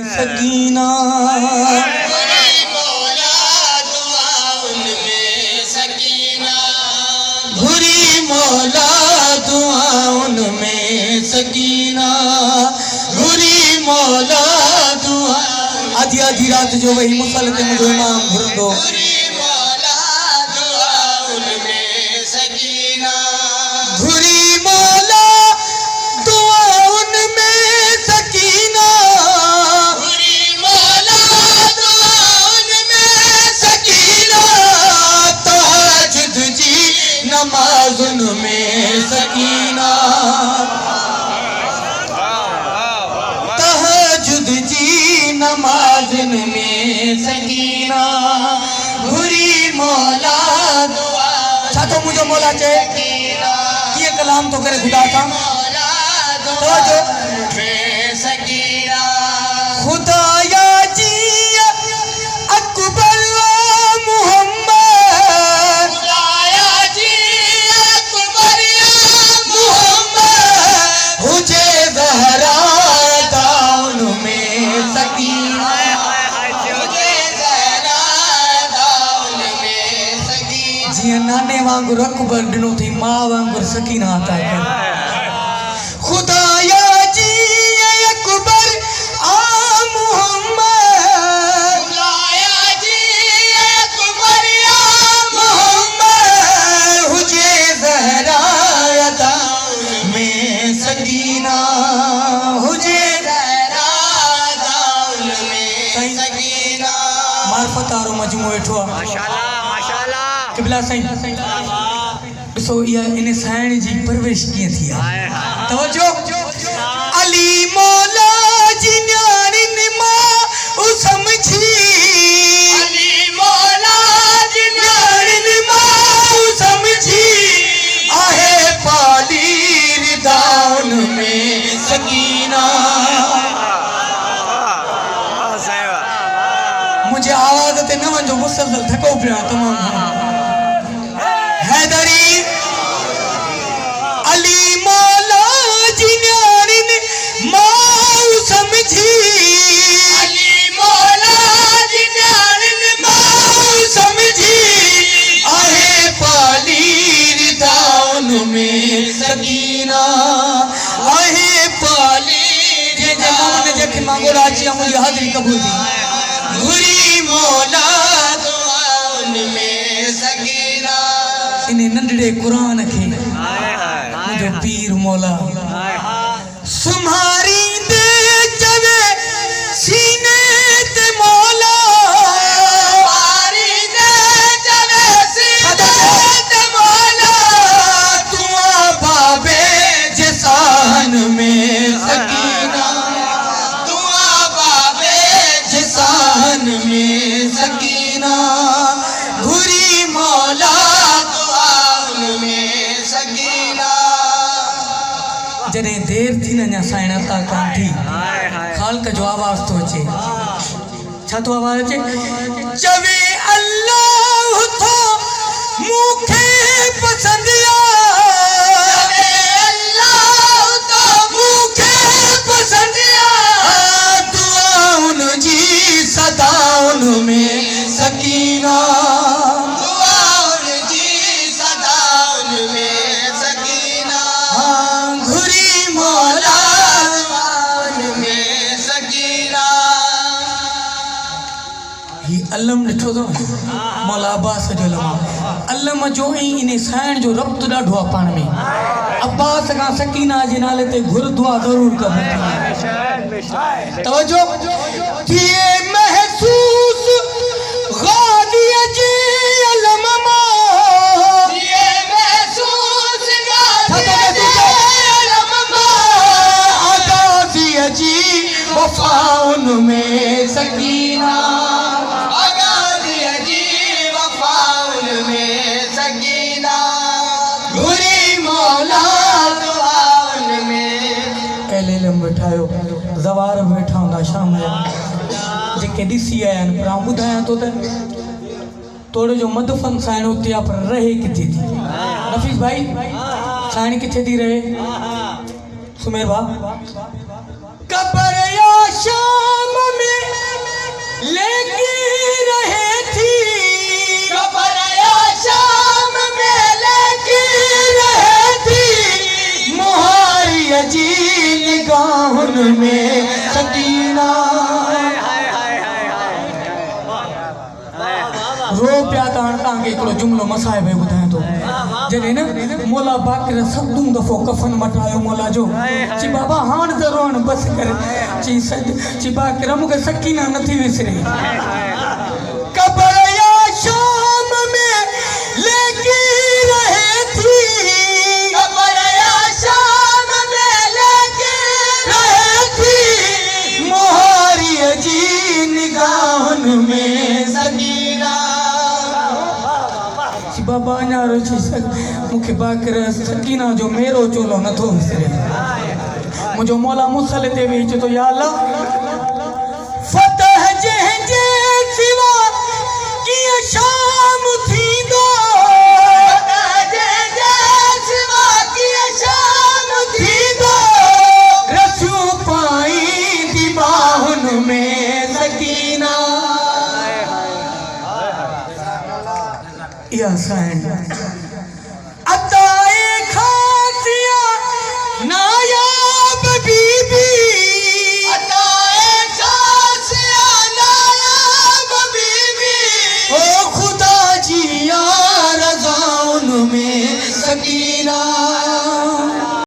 सकीना घुरी मौला दुआउन में सकीना घुरी मौला दुआ आधी आधी रात जो वही मुसल ते मुझो इमाम घुरंदो घुरी मौला दुआउन में सकीना घुरी मौला दुआउन में सकीना तहज्जुद जी नमाज़ुन में सकीना तहज्जुद जी नमाज़ुन में सकीना घुरी मौला दुआ छा तो मुझे मौला चए ये कलाम तो करे खुदा था तो जो खुदाया जी अकबर मोहम्मद खुदाया जी अकबर मोहम्मद हुजे ज़हरा दाउन में सकीना हुजे ज़हरा दाउन में सकीना जी नाने वांगुर अकबर दिनो थी मां वांगुर सकीना आता है खुदाया जी अकबर मोहम्मद खुदाया जी अकबर मोहम्मद हुजे ज़हरा दाउन में सकीना हुजे ज़हरा दाउन में सकीना मार्फत आरो मजमू वेठो माशाल्लाह माशाल्लाह किबला सही सो या इन साइण जी परवरिश किए थी तवज्जो अली मौला जी न्याणिन मां उ समझी अली मौला जी न्याणिन मां उ समझी आहे पालीर दाउन में सकीना मुझे आवाज ते न वंजो मुसलसल थको पिया तमाम हैदरी अली मौला जी न्याणिन मां समझी अली मौला जी न्याणिन मां समझी आहे पालीर दाउन में सकीना आहे पालीर जे जमाने जख मांगो राजी मुझे हाजिरी कबूल दी घुरी मौला दुआउन में सकीना इने नंढड़े कुरान खे मुझे पीर मौला सुम्हारी दे चवे सीने ते मौला सुम्हारी दे चवे सीने ते मौला दुआ बाबे जिसान में सकीना दुआ बाबे जिसान में सकीना घुरी मौला जने देर थी ना साइण अता कान थी खाल का जो आवाज तो अचे छा तो आवाज अचे चवे अल्लाह तो मुखे पसंदिया चवे अल्लाह तो मुखे पसंदिया दुआउन जी सदाउन में सकीना दुआउन जी सदाउन में सकीना घुरी मौला दुआउन में सकीना ही अलम ॾिठो तो मौला अब्बास जो लमा अलम जो इन साइण जो रब्त ॾाढो आहे पाण में अब्बास का सकीना जे नाले ते घुर दुआ ज़रूर कबूल तवज्जो थिए महसूस गादी जी अलम मां थिए महसूस गादी अलम मां आगाज़ी जी वफाउन में सकीना आगाज़ी जी वफाउन में सकीना घुरी मौला दुआउन में एले लम बैठायो ज़वार बैठा हुंदा शाम जेके ॾिसी आया आहिनि पर आउं ॿुधायां थो त तोड़े जो मदफन साइण उते आहे पर रहे किथे थी नफ़ीस भाई साइण किथे थी रहे सुमेर भा कबर या शाम में लेके रहे थी, कबरया शाम में लेके रहे थी, मुहारी अजी निगाहों में सकीना। रो पिया तव्हांखे हिकिड़ो जुमिलो मसाए भई ॿुधायां थो। जॾहिं न मौला बाक़र सभु दफ़ो कफ़न मटायो मौला जो, चई बाबा हाणे त रोअण बसि कर, चई बाक़र मूंखे सकीना नथी विसरे। कबर या शाम में लेके रहे थी, कबरया शाम में लेके रहे थी, मुहारी अजी निगाहों में सकीना। बाबा अञा रोची मूंखे बाक़र सकीना जो मेरो चोलो नथो विसरे। मुंहिंजो मौला मुसल ते वेही चए थो या अल्लाह फतह जंहिंजे सिवा कीअं शाम थींदो, जंहिंजे सिवा कीअं शाम थींदो, रसियूं पाईंदी बाहुनि में सकीना। इहा साइण